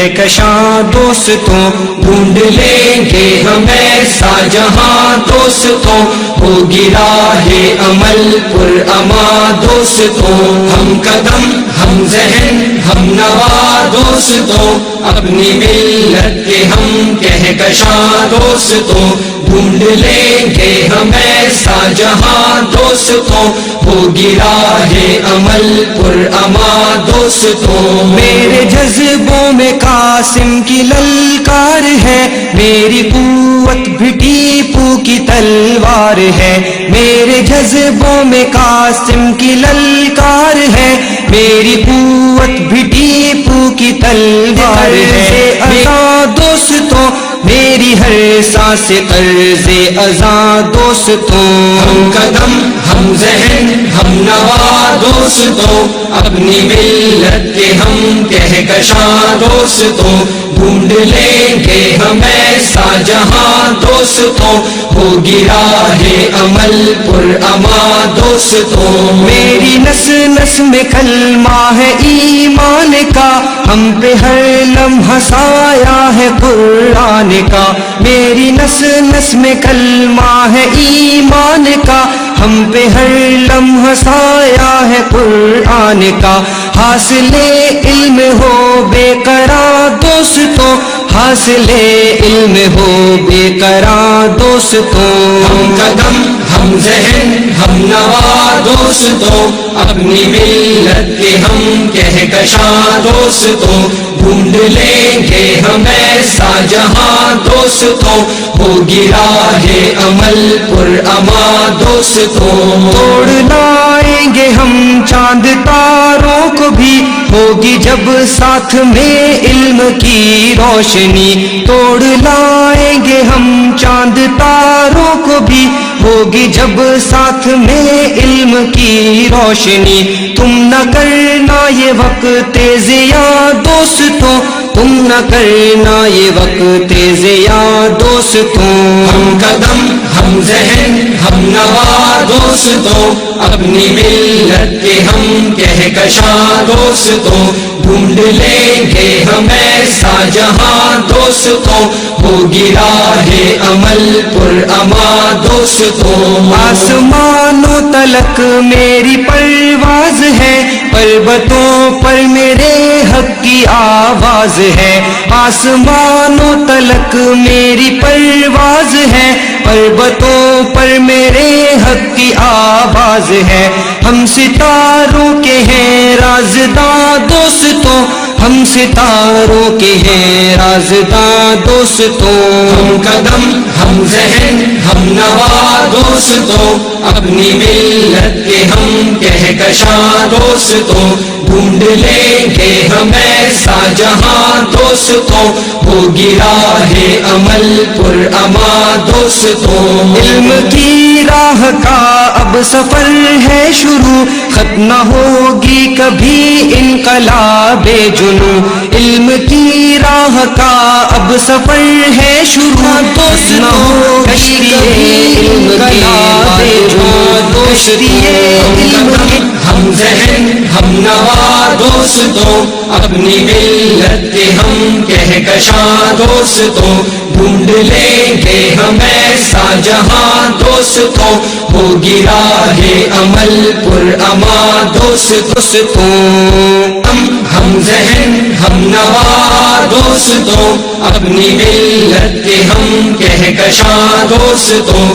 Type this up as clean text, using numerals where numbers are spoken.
کہکشاں دوستوں، ڈھونڈ لیں گے ہم ایسا جہاں دوستوں، ہوگی راہ عمل پر اما دوستوں، ہم قدم ہم ذہن ہم نوا دوستوں، اپنی ملت کے ہم کہکشاں دوستوں، ڈھونڈ لیں گے ہم ایسا جہاں دوستوں، ہوگی راہ عمل پر اما دوستوں، میرے جذبوں میں قاسم کی للکار ہے، میری قوت بھی ٹیپو کی تلوار ہے، میرے جذبوں میں قاسم کی للکار ہے، میری قوت بھی ٹیپو کی تلوار ہے، ازاں دوستوں میری ہر سانس قرض ازاں دوستوں، ہم قدم ہم ذہن ہم نوا دوستوں، اپنی ملت کے ہم کہکشاں دوستوں، ڈھونڈ لیں گے ہم ایسا جہاں دوستوں، ہوگی راہ عمل پر اما دوستوں، میری نس نس میں کلمہ ہے ایمان کا، ہم پہ ہر لمحہ سایہ ہے قرآن کا، میری نس نس میں کلمہ ہے ایمان کا، ہم پہ ہر لمحہ سایہ ہے قرآن کا، حاصل علم ہو بے قرار دوستوں، حاصل علم ہو بے قرار دوستوں، ہم قدم ہم ذہن ہم نوا دوستوں، اپنی ملت کے ہم کہکشاں دوستوں، ڈھونڈ لیں گے ہم ایسا جہاں دوستوں، ہوگی راہ عمل پر اما دوستوں، توڑ لائیں گے ہم چاند تاروں کو بھی، ہوگی جب ساتھ میں علم کی روشنی، توڑ لائیں گے ہم چاند تاروں کو بھی، ہوگی جب ساتھ میں علم کی روشنی، تم نہ کرنا یہ وقت ضیاء دوستوں، تم نہ کرنا یہ وقت ضیاء دوستوں، ہم قدم ہم ذہن ہم نوا دوستوں، اپنی ملت کے ہم کہکشاں دوستوں، ڈھونڈ لیں گے ہم ایسا جہاں دوستوں، ہوگی راہ عمل پر اما دوستوں، آسمانوں تلک میری پرواز ہے، پربتوں پر میرے حق کی آواز ہے، آسمانوں تلک میری پرواز ہے، پربتوں پر میرے حق کی آواز ہے، ہم ستاروں کے ہیں رازداں دوستوں، ہم ستاروں کے ہیں رازداں دوستوں، ہم قدم ہم ذہن ہم نوا دوستوں، اپنی ملت کے ہم کہکشاں دوستوں، ڈھونڈ لیں گے ہم ایسا جہاں دوستوں، ہوگی راہ عمل پر اما دوستوں، علم کی راہ کا اب سفر ہے شروع، ختم نہ ہوگی کبھی انقلاب جنوں، علم کی راہ کا اب سفر ہے شروع، ختم نہ ہوگی کبھی انقلاب جنوں، ہم ذہن ہم نوا دوستوں، اپنی ملت کے ہم کہکشاں دوستوں، ڈھونڈ لیں گے ہم ایسا جہاں دوستوں، ہوگی راہ عمل پر اما دوستوں، ہم ذہن ہم نوا دوستوں، اپنی ملت کے ہم کہکشاں دوستوں،